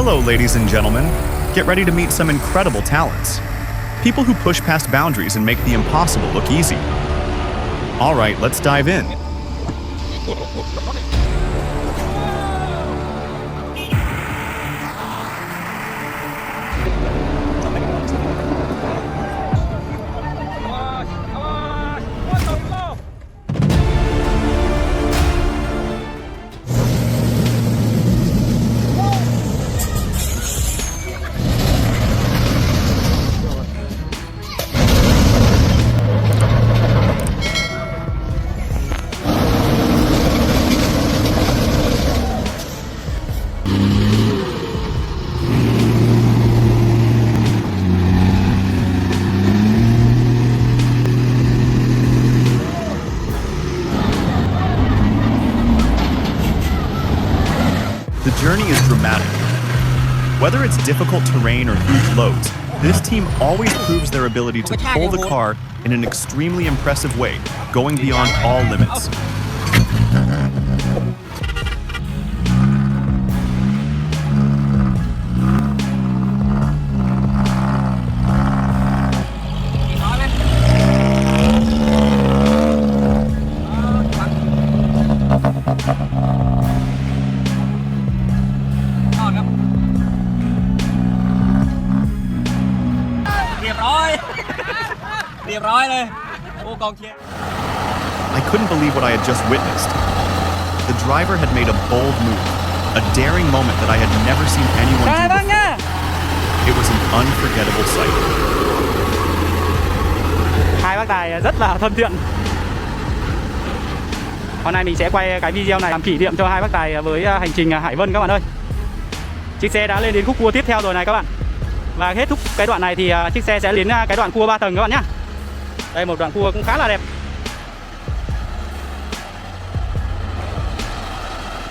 Hello, ladies and gentlemen. Get ready to meet some incredible talents. People who push past boundaries and make the impossible look easy. All right, let's dive in. The journey is dramatic. Whether it's difficult terrain or huge loads, this team always proves their ability to pull the car in an extremely impressive way, going beyond all limits. I couldn't believe what I had just witnessed. The driver had made a bold move, a daring moment that I had never seen anyone do before. It was an unforgettable sight. Hai bác tài rất là thân thiện. Hôm nay mình sẽ quay cái video này làm kỷ niệm cho hai bác tài với hành trình Hải Vân các bạn ơi. Chiếc xe đã lên đến khúc cua tiếp theo rồi này các bạn. Và kết thúc cái đoạn này thì chiếc xe sẽ đến cái đoạn cua 3 tầng các bạn nhé. Đây một đoạn cua cũng khá là đẹp.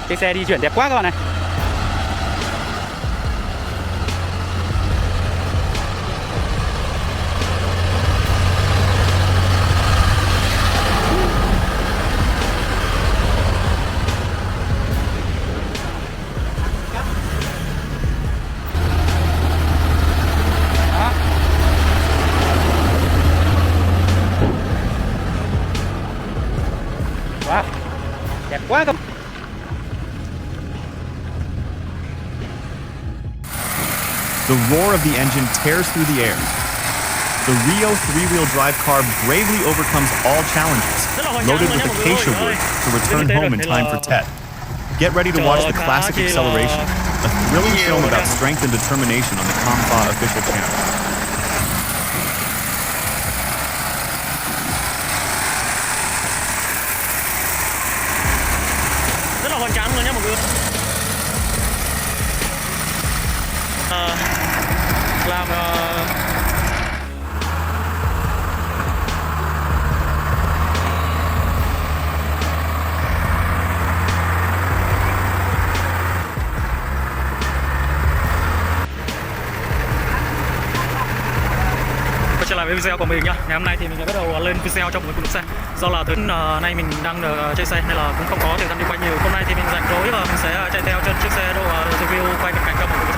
Chiếc xe di chuyển đẹp quá các bạn này. Wow, đẹp quá các bạn. The roar of the engine tears through the air. The Rio three-wheel drive car bravely overcomes all challenges, loaded with acacia wood to return home in time for Tet. Get ready to watch the classic acceleration, a thrilling film about strength and determination on the composite official channel. Rất là hoành tráng luôn nhé mọi người. Làm trở lại với video của mình nhá. Ngày hôm nay thì mình đã bắt đầu lên video trong một cuốn xe. Do là thứ nay mình đang được chạy xe nên là cũng không có thời gian đi quay nhiều. Hôm nay thì mình rảnh rỗi và mình sẽ chạy theo chân chiếc xe đồ review quay cận cảnh cho mọi người.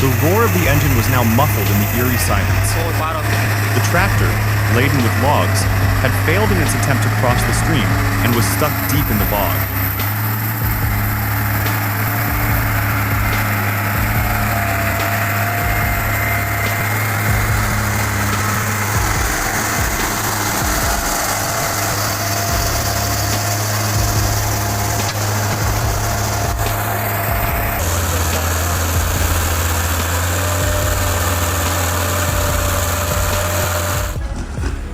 The roar of the engine was now muffled in the eerie silence. The tractor, laden with logs, had failed in its attempt to cross the stream and was stuck deep in the bog.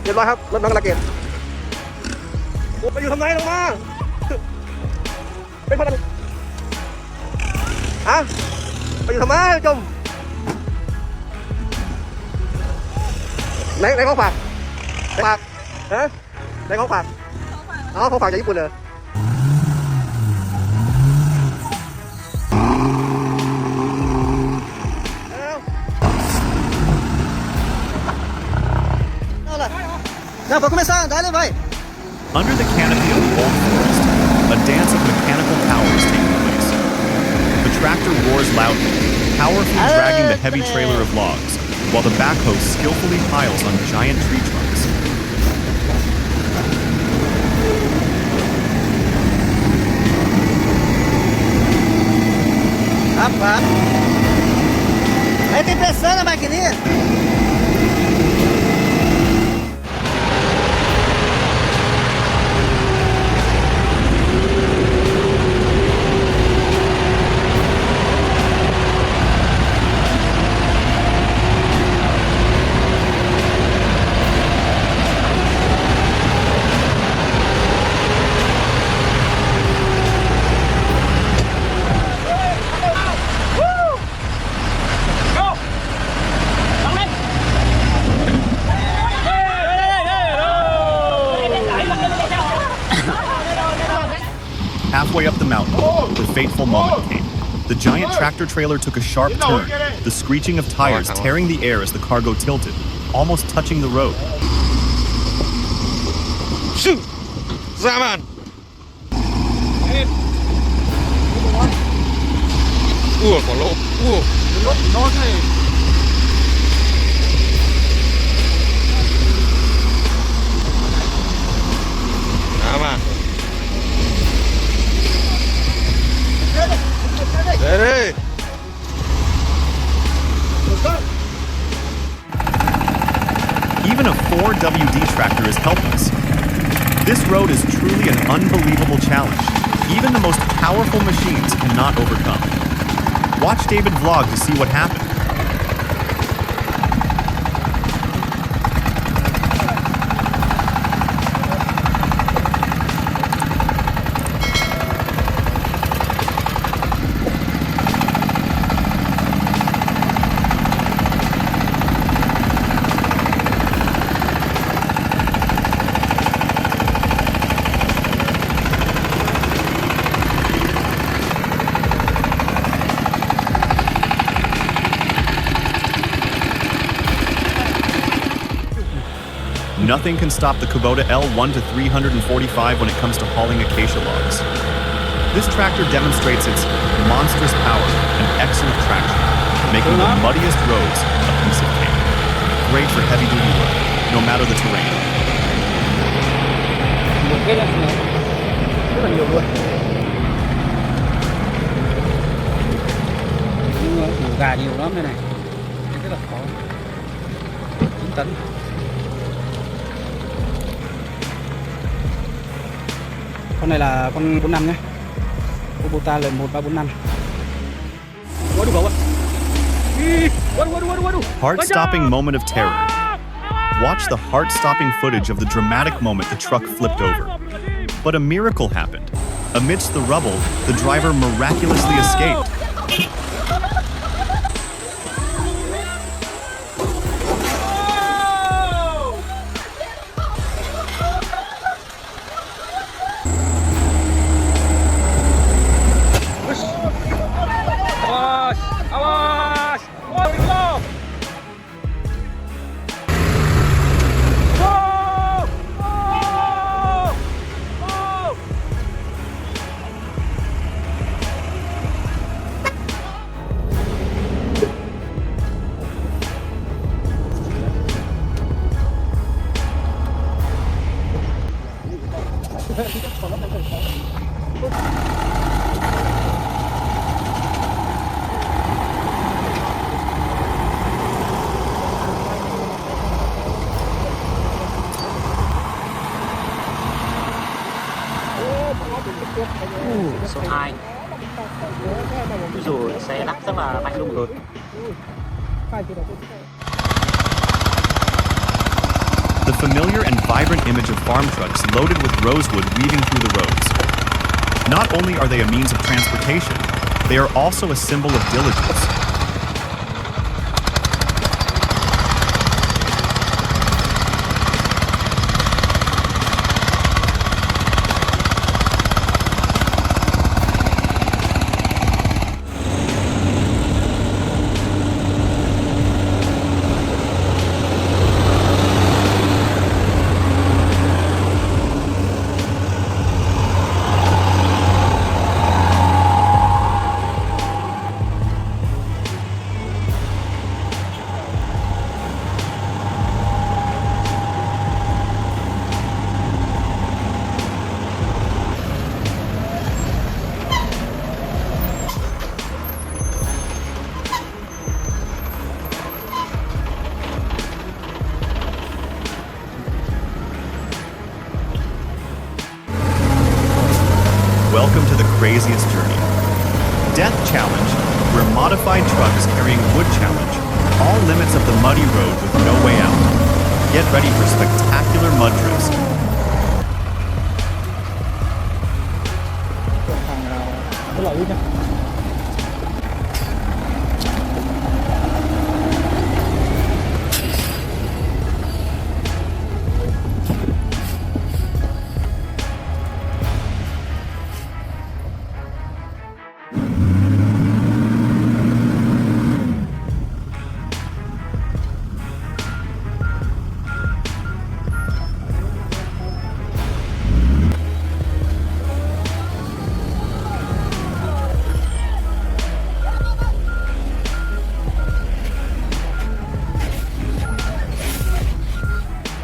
รียบร้อยครับรถน้องกระเกตไปอยู่ทำไมลงมาเป็นพันฮะไปอยู่ทำไมจมไหนของฝากฮะไหนของฝากอ๋อของฝากจากญี่ปุ่นเหรอ Đấy Não, pode começar, dá-lhe, vai. Under the canopy of the old forest, a dance of mechanical power is taking place. The tractor roars loudly, powerfully dragging the heavy trailer of logs, while the backhoe skillfully piles on giant tree trunks. Rapaz. Aí tem pressão na maquininha. Halfway up the mountain, the fateful moment came. The giant tractor trailer took a sharp turn, the screeching of tires tearing the air as the cargo tilted, almost touching the road. Shoot! Zaman! Quả lỗ. Nó này. Zaman. Đây. Even a 4WD tractor is helpless. This road is truly an unbelievable challenge. Even the most powerful machines cannot overcome. Watch David vlog to see what happened. Nothing can stop the Kubota L1 to 345 when it comes to hauling acacia logs. This tractor demonstrates its monstrous power and excellent traction, making the muddiest roads a piece of cake. Great for heavy-duty work, no matter the terrain. Rất là nhiều luôn. Củ gà nhiều lắm đây này, rất là khó. 9 tấn. Con này là con 45 nhé. Kubota L1345. Heart-stopping moment of terror. Watch the heart-stopping footage of the dramatic moment the truck flipped over. But a miracle happened. Amidst the rubble, the driver miraculously escaped. Số 2. Rồi xe đắt rất là mạnh luôn rồi. The familiar and vibrant image of farm trucks loaded with rosewood weaving through the roads. Not only are they a means of transportation, they are also a symbol of diligence. craziest journey. Death Challenge, where modified trucks carrying wood challenge, all limits of the muddy road with no way out. Get ready for spectacular mud drifts.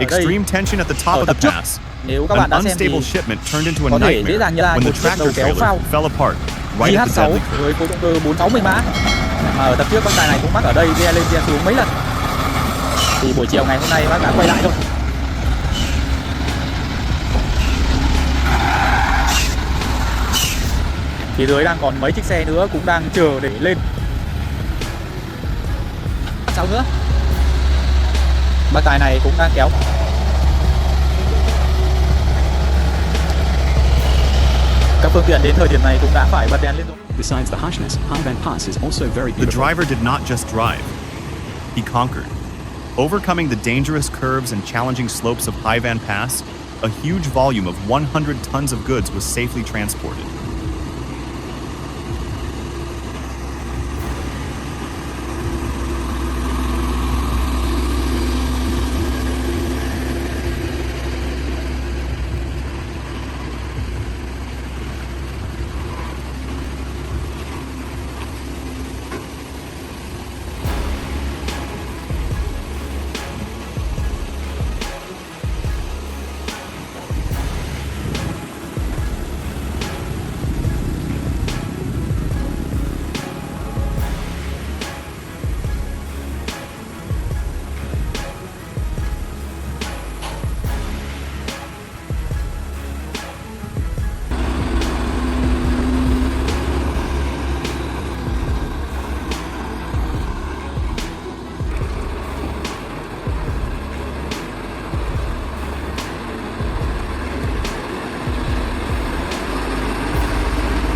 Extreme tension at the top of the pass. Nếu các bạn An đã xem thì unstable shipment turned into a có thể dễ nightmare dàng như là when the một chiếc đầu tractor kéo trailer phao fell apart right at the JH6 deadly curve. với khối động cơ 460 mã. Mà ở tập trước con tài này cũng mắc ở đây re lên re xuống mấy lần. Thì buổi chiều ngày hôm nay bác đã quay lại thôi. Phía dưới đang còn mấy chiếc xe nữa cũng đang chờ để lên. Sao nữa? Bác tài này cũng đang kéo. Các phương tiện đến thời điểm này cũng đã phải bật đèn lên rồi. Besides the harshness, Haivan Pass is also very The beautiful. driver did not just drive, he conquered. Overcoming the dangerous curves and challenging slopes of Haivan Pass, a huge volume of 100 tons of goods was safely transported.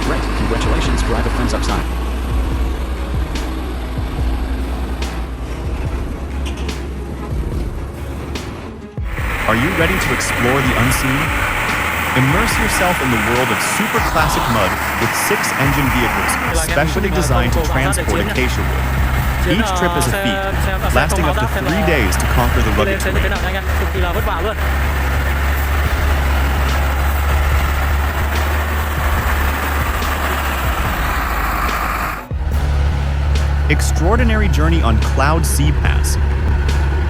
Great, congratulations, driver friends upside. Are you ready to explore the unseen? Immerse yourself in the world of super classic mud with 6 engine vehicles specially designed to transport acacia wood. Each trip is a feat, lasting up to 3 days to conquer the rugged Thế terrain. nào anh em? Cực kỳ là vất vả luôn. Extraordinary journey on Cloud Sea Pass.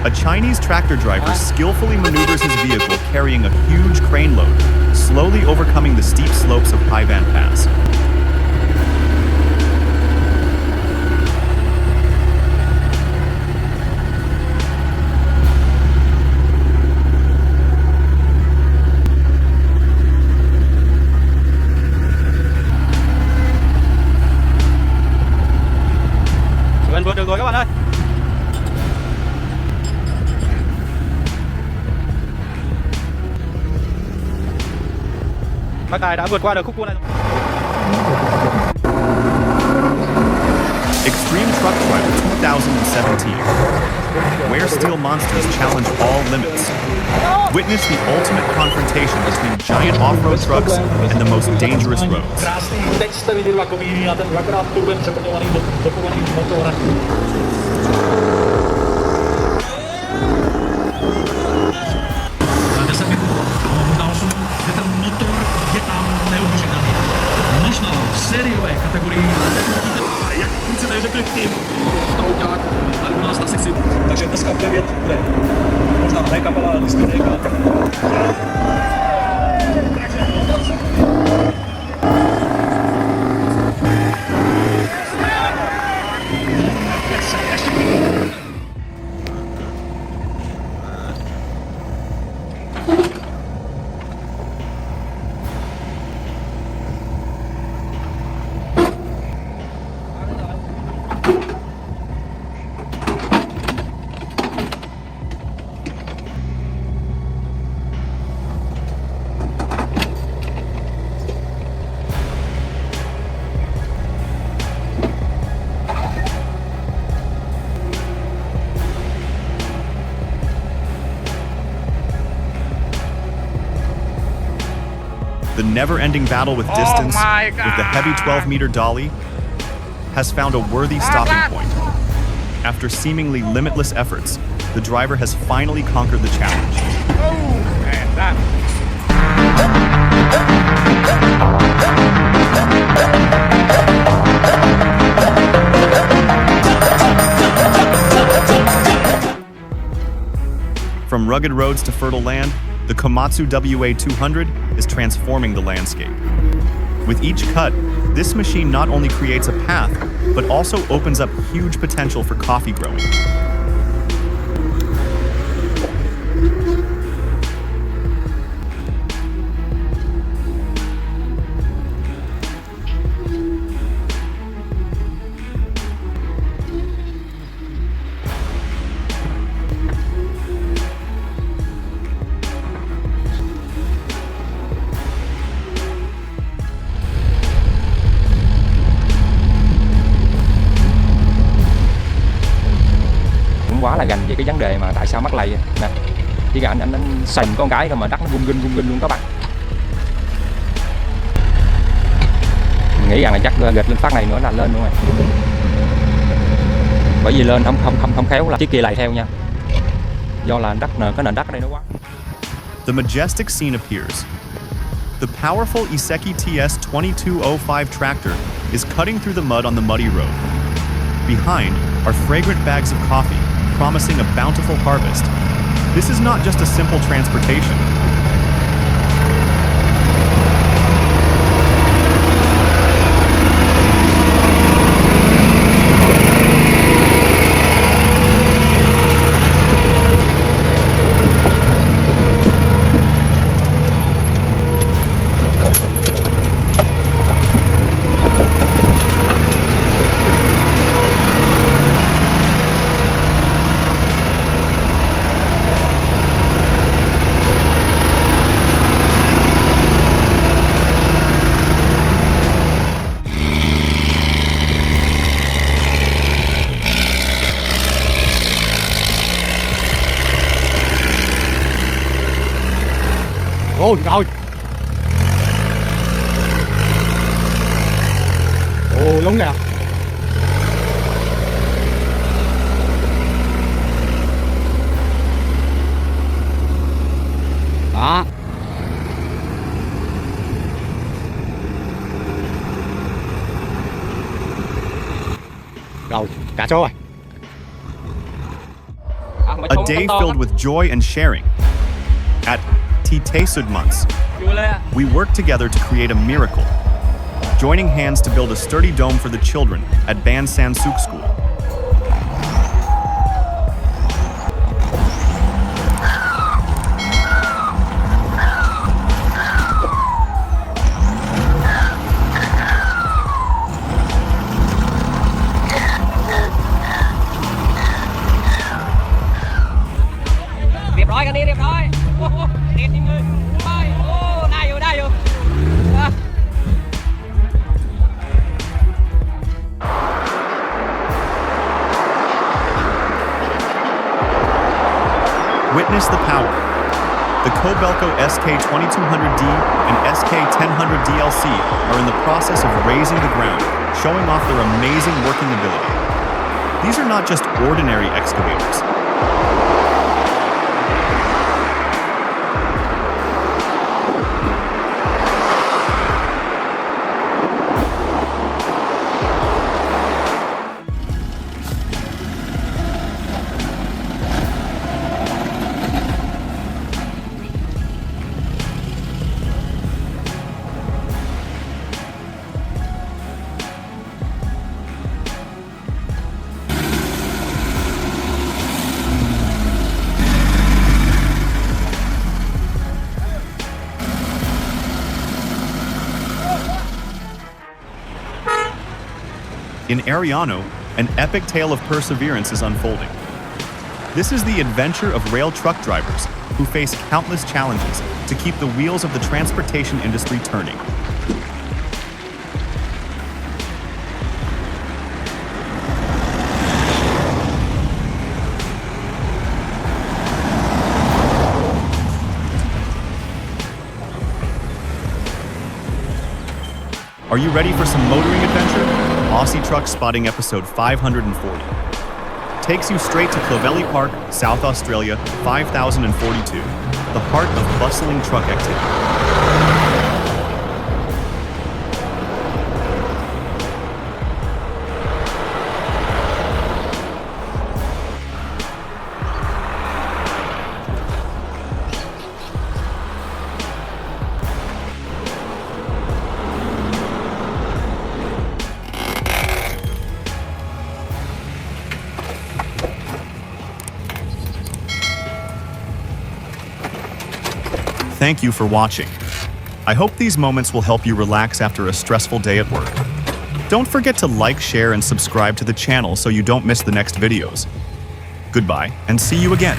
A Chinese tractor driver skillfully maneuvers his vehicle carrying a huge crane load, slowly overcoming the steep slopes of Haivan Pass. Gần vượt được rồi các bạn ơi. Bác tài đã vượt qua được khúc cua này. Extreme Truck Trial 2017, where steel monsters challenge all limits. Witness the ultimate confrontation between giant off-road trucks and the most dangerous roads. Teď jste viděli takový a ten dvakrát turbem přeplňovaný motorem. Máte se mi langsung, že ten motor je tam neuvěřitelný. Možno v sériové kategorii, jak kluci tady řekli tým, to udělat tady u nás na sekci. Takže dneska v 9 bude možná ne kapela, ale diskotéka. The never-ending battle with distance, with the heavy 12-meter dolly, has found a worthy stopping point. After seemingly limitless efforts, the driver has finally conquered the challenge. From rugged roads to fertile land, the Komatsu WA200 is transforming the landscape. With each cut, this machine not only creates a path, but also opens up huge potential for coffee growing. Quá là gành về cái vấn đề mà tại sao mắc lầy nè, chỉ cả anh sầm con cái thôi mà đất nó rung rinh luôn các bạn. Mình nghĩ rằng là chắc gịch lên phát này nữa là lên luôn rồi, bởi vì lên không khéo là chiếc kia lại theo nha, do là đất cái nền đất ở đây nó quá. The majestic scene appears. The powerful Iseki TS2205 tractor is cutting through the mud on the muddy road. Behind are fragrant bags of coffee, promising a bountiful harvest. This is not just a simple transportation. Ôi rồi. Ồ đúng nè. Đó. Rồi, cả số rồi. A day filled with joy and sharing. At Months, we worked together to create a miracle, joining hands to build a sturdy dome for the children at Ban San Suk School. Điệp rồi, cái đi điệp rồi. Điệp đi người. Đây vô. Witness the power. The Kobelco SK2200D and SK1000 DLC are in the process of razing the ground, showing off their amazing working ability. These are not just ordinary excavators. In Ariano, an epic tale of perseverance is unfolding. This is the adventure of rail truck drivers who face countless challenges to keep the wheels of the transportation industry turning. Are you ready for some motoring adventure? Aussie Truck Spotting episode 540 takes you straight to Clovelly Park, South Australia, 5042, the heart of bustling truck activity. Thank you for watching. I hope these moments will help you relax after a stressful day at work. Don't forget to like, share, and subscribe to the channel so you don't miss the next videos. Goodbye, and see you again.